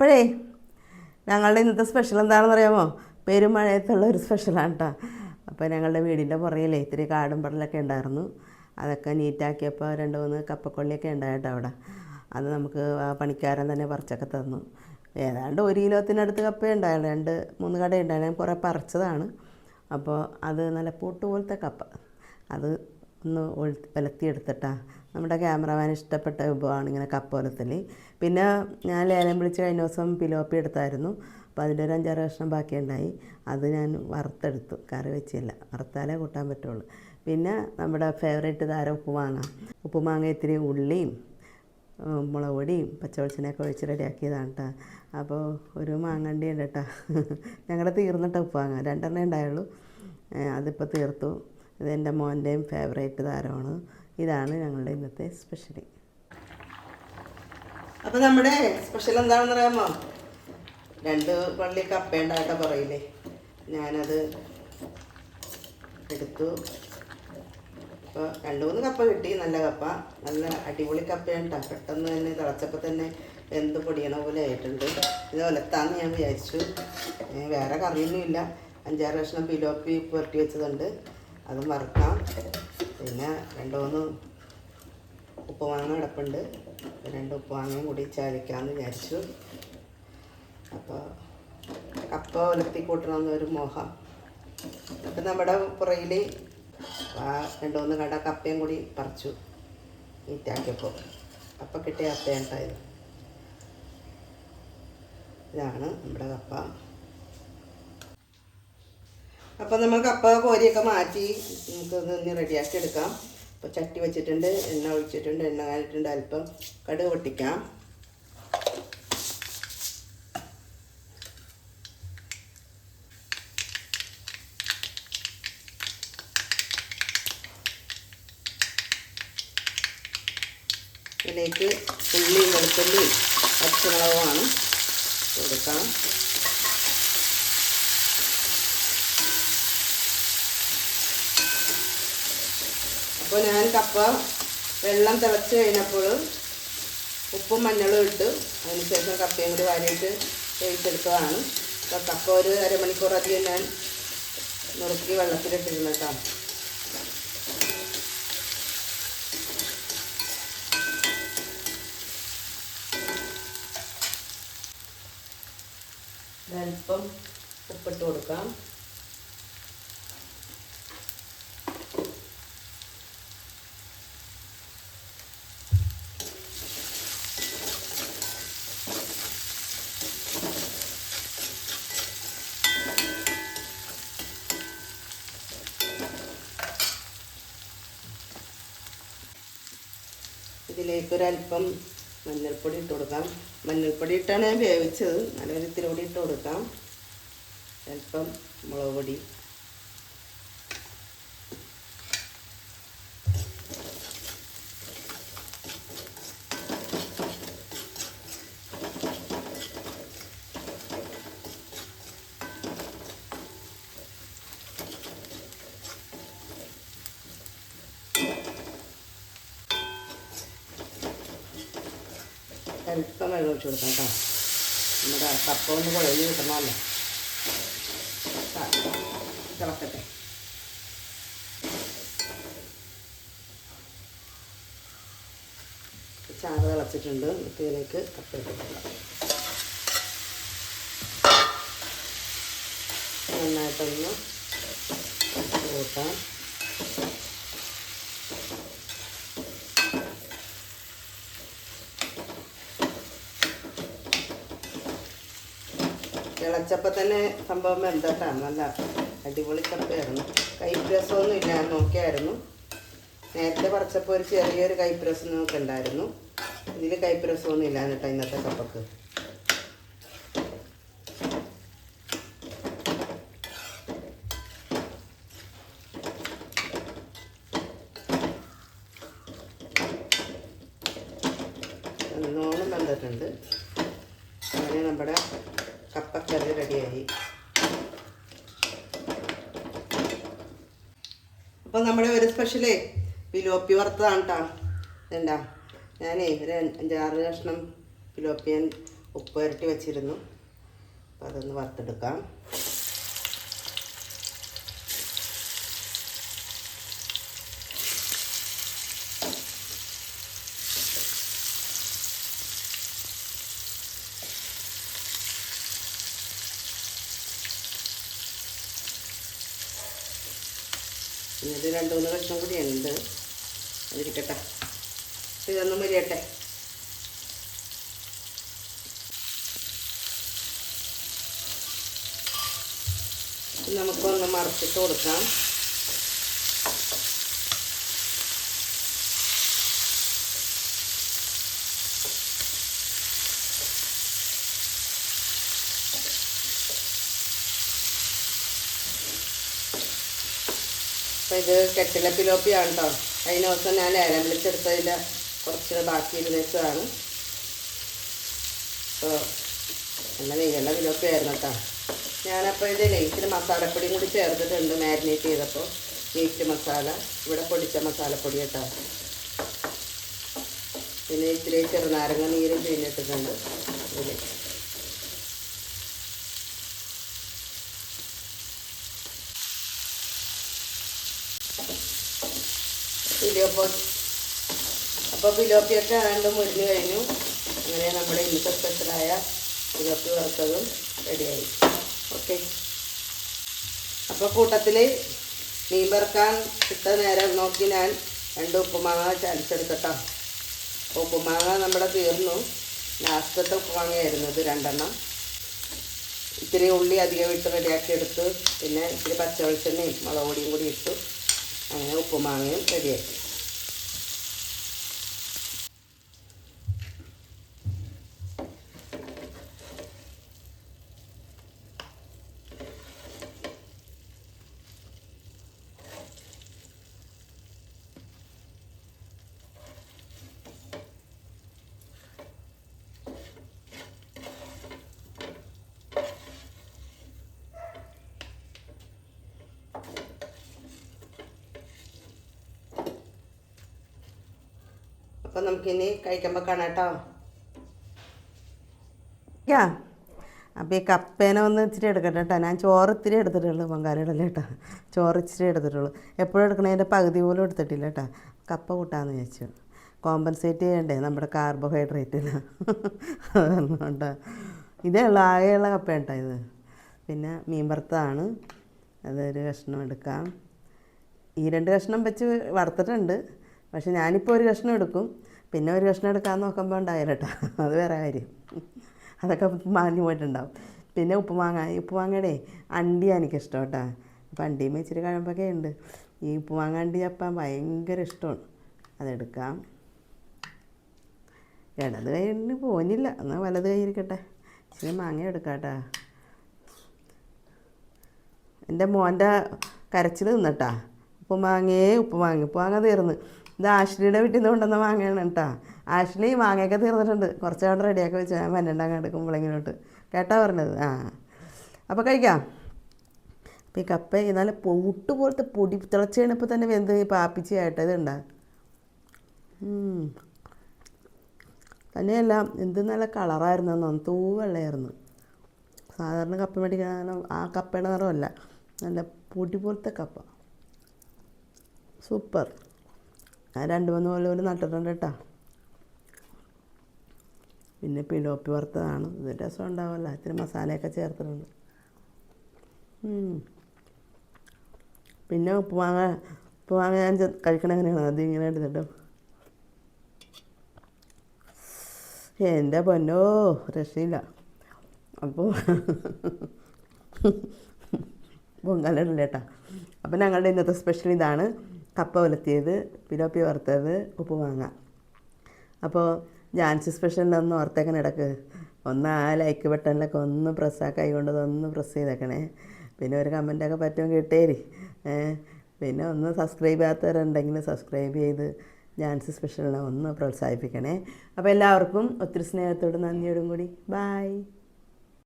അപ്പോഴേ ഞങ്ങളുടെ ഇന്നത്തെ സ്പെഷ്യൽ എന്താണെന്ന് അറിയാമോ? പെരുമഴയത്തുള്ള ഒരു സ്പെഷ്യലാണ് കേട്ടോ. അപ്പോൾ ഞങ്ങളുടെ വീടിൻ്റെ പുറകിലേ ഇത്തിരി കാടും പടലൊക്കെ ഉണ്ടായിരുന്നു. അതൊക്കെ നീറ്റാക്കിയപ്പോൾ 2-3 കപ്പക്കൊള്ളിയൊക്കെ ഉണ്ടായിട്ടോ അവിടെ. അത് നമുക്ക് ആ പണിക്കാരൻ തന്നെ പറിച്ചൊക്കെ തന്നു. ഏതാണ്ട് 1 കിലോത്തിനടുത്ത് കപ്പ ഉണ്ടായിരുന്നു. 2-3 കട ഉണ്ടായിരുന്നു. ഞാൻ കുറേ പറിച്ചതാണ്. അപ്പോൾ അത് നല്ല പൂട്ട് പോലത്തെ കപ്പ. അത് ഒന്ന് ഉലത്തിയെടുത്തിട്ടാ. നമ്മുടെ ക്യാമറമാൻ ഇഷ്ടപ്പെട്ട വിഭവമാണ് ഇങ്ങനെ കപ്പ ഉലത്തൽ. പിന്നെ ഞാൻ ലേലം വിളിച്ച് കഴിഞ്ഞ ദിവസം പിലോപ്പി എടുത്തായിരുന്നു. അപ്പോൾ അതിൻ്റെ ഒരു 5-6 കഷ്ണം ബാക്കിയുണ്ടായി. അത് ഞാൻ വറുത്തെടുത്തു, കറി വെച്ചില്ല. വറുത്താലേ കൂട്ടാൻ പറ്റുള്ളൂ. പിന്നെ നമ്മുടെ ഫേവറേറ്റ് താരം ഉപ്പുമാങ്ങ ഇത്തിരി ഉള്ളിയും മുളക് പൊടിയും പച്ചവെളിച്ചെണ്ണയൊക്കെ ഒഴിച്ച് റെഡിയാക്കിയതാണ് കേട്ടോ. അപ്പോൾ ഒരു മാങ്ങണ്ടി ഉണ്ട് കേട്ടോ. ഞങ്ങളുടെ തീർന്നിട്ട ഉപ്പുമാങ്ങ 2 ഉണ്ടായുള്ളൂ. അതിപ്പോൾ തീർത്തു. ഇതെൻ്റെ മോൻ്റെയും ഫേവറേറ്റ് താരമാണ്. ഇതാണ് ഞങ്ങളുടെ ഇന്നത്തെ സ്പെഷ്യൽ. അപ്പോൾ നമ്മുടെ സ്പെഷ്യൽ എന്താണെന്ന് അറിയാമോ? 2 വള്ളി കപ്പയുണ്ടായിട്ടോ പറയില്ലേ. ഞാനത് എടുത്തു. അപ്പോൾ 2-3 കപ്പ കിട്ടി. നല്ല കപ്പ, നല്ല അടിപൊളി കപ്പയാണ് കേട്ടോ. പെട്ടെന്ന് തന്നെ തിളച്ചപ്പോൾ തന്നെ വെന്ത് പൊടിയണ പോലെ ആയിട്ടുണ്ട്. ഇത് ഒലത്താന്ന് ഞാൻ വിചാരിച്ചു. വേറെ കറിയൊന്നുമില്ല. 5-6 കഷ്ണം പിലോപ്പി പുരട്ടി വെച്ചതുണ്ട്, അതും വറുക്കാം. പിന്നെ 2-3 ഉപ്പുമാങ്ങ കിടപ്പുണ്ട്. 2 ഉപ്പുമാങ്ങയും കൂടി ചാലിക്കാമെന്ന് വിചാരിച്ചു. അപ്പോൾ കപ്പ ഒലത്തി കൂട്ടണമെന്നൊരു മോഹം. അപ്പം നമ്മുടെ പുറകിൽ 2-3 കട കപ്പയും കൂടി പറിച്ചു നീറ്റാക്കിയപ്പോൾ. അപ്പം കിട്ടിയ കപ്പയാണ് ഉണ്ടായത്. ഇതാണ് നമ്മുടെ കപ്പ. അപ്പോൾ നമ്മൾ കപ്പ കോരിയൊക്കെ മാറ്റി നമുക്കിതൊന്ന് റെഡിയാക്കി എടുക്കാം. അപ്പോൾ ചട്ടി വെച്ചിട്ടുണ്ട്, എണ്ണ ഒഴിച്ചിട്ടുണ്ട്, എണ്ണ കാലിട്ടുണ്ട്. അല്പം കടുക് പൊട്ടിക്കാം. ഇതിലേക്ക് ഉള്ളിയും വെളുത്തുള്ളിയും പച്ചമുളകുമാണ് കൊടുക്കാം. അപ്പോൾ ഞാൻ കപ്പ വെള്ളം തിളച്ച് കഴിഞ്ഞപ്പോൾ ഉപ്പും മഞ്ഞളും ഇട്ട് അതിനുശേഷം കപ്പയും കൂടി വാരിയിട്ട് വേവിച്ചെടുത്തതാണ്. അപ്പോൾ കപ്പ ഒരു അരമണിക്കൂർ അധികം ഞാൻ നുറുക്കി വെള്ളത്തിലിട്ടിരുന്നു കേട്ടോ. അല്പം ഉപ്പിട്ട് കൊടുക്കാം. ഇതിലേക്കൊരല്പം മഞ്ഞൾപ്പൊടി ഇട്ട് കൊടുക്കാം. മഞ്ഞൾപ്പൊടി ഇട്ടാണ് ഞാൻ വേവിച്ചത്. നല്ലൊരു ഇത്തിരി കൂടി ഇട്ട് കൊടുക്കാം. അല്പം മുളക് പൊടി, അല്പം വെള്ളം ഒഴിച്ച് കൊടുക്കാം കേട്ടോ. നമ്മുടെ കപ്പ ഒന്ന് കുഴഞ്ഞ് കിട്ടണമല്ലോ. തിളക്കട്ടെ. ചാറ് തിളച്ചിട്ടുണ്ട്. നമുക്ക് ഇതിലേക്ക് കപ്പ ഇട്ട് കൊടുക്കാം. നന്നായിട്ടൊന്ന് കൂട്ടാം. തിളച്ചപ്പോൾ തന്നെ സംഭവം വെന്തട്ടാണ്. നല്ല അടിപൊളി കപ്പയായിരുന്നു. കൈപ്രസമൊന്നും ഇല്ല, ഞാൻ നോക്കിയായിരുന്നു. നേരത്തെ പറിച്ചപ്പോൾ ഒരു ചെറിയൊരു കൈപ്രസം നമുക്ക് ഉണ്ടായിരുന്നു. ഇതിൽ കൈപ്രസമൊന്നും ഇല്ല കേട്ടോ ഇന്നത്തെ കപ്പക്ക്. നല്ലോണം വെന്തിട്ടുണ്ട്. അങ്ങനെ നമ്മുടെ കപ്പക്കറി റെഡിയായി. അപ്പോൾ നമ്മുടെ ഒരു സ്പെഷ്യലേ പിലോപ്പി വറുത്തതാണ് കേട്ടോ. ഇതെന്താ, ഞാനേ ഒരു 5-6 കഷ്ണം പിലോപ്പിയൻ ഉപ്പ് പുരട്ടി വെച്ചിരുന്നു. അപ്പോൾ അതൊന്ന് വറുത്തെടുക്കാം. ഇത് 2-3 കഷ്ണം കൂടി ഉണ്ട്, അതിരിക്കട്ടെ. ഇതൊന്ന് മുരിയട്ടെ. നമുക്കൊന്ന് മറച്ചിട്ട് കൊടുക്കാം. അപ്പോൾ ഇത് കെട്ടില പിലോപ്പിയാണ് കേട്ടോ. കഴിഞ്ഞ ദിവസം ഞാൻ ലേലം വിളിച്ചെടുത്തതിൻ്റെ കുറച്ച് ബാക്കി ഇരുന്നതാണ്. അപ്പോൾ നല്ല നെയ്യുള്ള പിലോപ്പിയായിരുന്നു കേട്ടോ. ഞാനപ്പോൾ ഇതിൽ ഇച്ചിരി മസാലപ്പൊടിയും കൂടി ചേർത്തിട്ടുണ്ട് മാരിനേറ്റ് ചെയ്തപ്പോൾ. മീറ്റ് മസാല, ഇവിടെ പൊടിച്ച മസാലപ്പൊടി കേട്ടോ. പിന്നെ ഇച്ചിരി ചെറുനാരങ്ങ നീരും പിഴിഞ്ഞിട്ടിട്ടുണ്ട് ഇതിൽ. അപ്പോൾ പിലോപ്പിയൊക്കെ ആണ്ട് മുരിഞ്ഞ് കഴിഞ്ഞു. അങ്ങനെ നമ്മുടെ ഇന്നത്തെ സ്പെഷ്യലായ പിലോപ്പി വറുത്തതും റെഡിയായി. ഓക്കെ. അപ്പോൾ കൂട്ടത്തിൽ മീൻ വറുക്കാൻ ഇട്ട നേരം നോക്കി ഞാൻ 2 ഉപ്പുമാങ്ങ ചലിച്ചെടുക്കട്ടോ. ഉപ്പുമാങ്ങ നമ്മുടെ തീർന്നു. ലാസ്റ്റത്തെ ഉപ്പുമാങ്ങയായിരുന്നു ഇത് 2 ഇത്തിരി ഉള്ളി അധികം ഇട്ട് റെഡിയാക്കി എടുത്ത്, പിന്നെ ഇത്തിരി പച്ചവെളിച്ചെണ്ണയും മുളക് പൊടിയും കൂടി ഇട്ടു. അങ്ങനെ ഉപ്പുമാങ്ങയും റെഡിയാക്കി. അപ്പം നമുക്കിനി കഴിക്കുമ്പോൾ കാണാം കേട്ടോ. അപ്പോൾ ഈ കപ്പേനെ ഒന്ന് ഇച്ചിരി എടുക്കട്ടെ കേട്ടോ. ഞാൻ ചോറ് ഇത്തിരി എടുത്തിട്ടുള്ളൂ, പൊങ്കാലയിടല്ലേ കേട്ടോ. ചോറ് ഇച്ചിരി എടുത്തിട്ടുള്ളൂ. എപ്പോഴും എടുക്കണതിൻ്റെ പകുതി പോലും എടുത്തിട്ടില്ല കേട്ടോ. കപ്പ കൂട്ടാമെന്ന് വിചാരിച്ചു. കോമ്പൻസേറ്റ് ചെയ്യണ്ടേ നമ്മുടെ കാർബോഹൈഡ്രേറ്റിന്. അതുകൊണ്ട് ഇതേ ഉള്ളൂ, ആകെയുള്ള കപ്പ കേട്ടോ ഇത്. പിന്നെ മീൻ വറുത്തതാണ്, അതൊരു കഷ്ണം എടുക്കാം. ഈ 2 കഷ്ണം വെച്ച് വറുത്തിട്ടുണ്ട്. പക്ഷെ ഞാനിപ്പോൾ ഒരു കഷ്ണം എടുക്കും, പിന്നെ ഒരു കഷ്ണം എടുക്കാമെന്ന് നോക്കുമ്പോൾ ഉണ്ടായില്ല കേട്ടോ. അത് വേറെ കാര്യം, അതൊക്കെ മാഞ്ഞു പോയിട്ടുണ്ടാവും. പിന്നെ ഉപ്പുമാങ്ങയുടെ അണ്ടിയാണ് എനിക്കിഷ്ടം കേട്ടോ. അപ്പോൾ അണ്ടിയും ഇച്ചിരി കഴമ്പൊക്കെ ഉണ്ട്. ഈ ഉപ്പുമാങ്ങ അണ്ടി അപ്പം ഭയങ്കര ഇഷ്ടമാണ്. അതെടുക്കാം. ഇടത് കൈയ്യിൽ പോന്നില്ല, എന്നാൽ വലത് കൈ ഇരിക്കട്ടെ. ഇച്ചിരി മാങ്ങ എടുക്കാം കേട്ടോ. എൻ്റെ മോൻ്റെ കരച്ചിൽ നിന്നിട്ടാ. ഉപ്പുമാങ്ങ തീർന്ന്. ഇത് ആശ്ലിയുടെ വീട്ടിൽ നിന്ന് കൊണ്ടുവന്ന മാങ്ങയാണ് കേട്ടോ. ആശ്ലി മാങ്ങയൊക്കെ തീർന്നിട്ടുണ്ട്. കുറച്ച് അവിടെ റെഡിയാക്കി വെച്ച് ഞാൻ 12 എടുക്കുമ്പോഴെങ്കിലോട്ട് കേട്ടാ പറഞ്ഞത്. അപ്പോൾ കഴിക്കാം. അപ്പോൾ ഈ കപ്പ നല്ല പൊട്ട് പോലത്തെ പൊടി തിളച്ച് കഴിഞ്ഞപ്പോൾ തന്നെ വെന്ത് പാപ്പിച്ചായിട്ട് ഇതുണ്ടാ. തന്നെയല്ല, എന്ത് നല്ല കളറായിരുന്നു, തൂവെള്ളയായിരുന്നു. സാധാരണ കപ്പ മേടിക്കാൻ ആ കപ്പയുടെ നിറമല്ല, നല്ല പൊടി പോലത്തെ കപ്പ. സൂപ്പർ. ഞാൻ 2-3 കൊല്ലം നട്ടിട്ടുണ്ട് കേട്ടോ. പിന്നെ പിലോപ്പി വറുത്തതാണ്. ഇത് രസം ഉണ്ടാവുമല്ലോ, ഇത്തിരി മസാലയൊക്കെ ചേർത്തിട്ടുണ്ട്. പിന്നെ ഉപ്പുമാങ്ങ ഞാൻ കഴിക്കണ എങ്ങനെയാണ്, അതിങ്ങനെ എടുത്തിട്ട് എൻ്റെ പൊന്നോ രക്ഷയില്ല. അപ്പോൾ പൊങ്കാലിടല്ലേ കേട്ടോ. അപ്പോൾ ഞങ്ങളുടെ ഇന്നത്തെ സ്പെഷ്യൽ ഇതാണ്: കപ്പ ഉലത്തിയത്, പിലോപ്പി വറുത്തത്, ഉപ്പുമാങ്ങ. അപ്പോൾ ജാൻസി സ്പെഷ്യലിനൊന്ന് ഓർത്തേക്കണ ഇടക്ക് ഒന്ന് ആ ലൈക്ക് ബട്ടണിലൊക്കെ ഒന്ന് കൈ കൊണ്ട് ഒന്ന് പ്രസ് ചെയ്തേക്കണേ. പിന്നെ ഒരു കമൻറ്റൊക്കെ പറ്റുമെങ്കിൽ ഇട്ടേരി. പിന്നെ ഒന്ന് സബ്സ്ക്രൈബ് ചെയ്യാത്തവരുണ്ടെങ്കിൽ സബ്സ്ക്രൈബ് ചെയ്ത് ജാൻസി സ്പെഷ്യലിനെ ഒന്ന് പ്രോത്സാഹിപ്പിക്കണേ. അപ്പോൾ എല്ലാവർക്കും ഒത്തിരി സ്നേഹത്തോടും നന്ദിയോടും കൂടി ബായ്.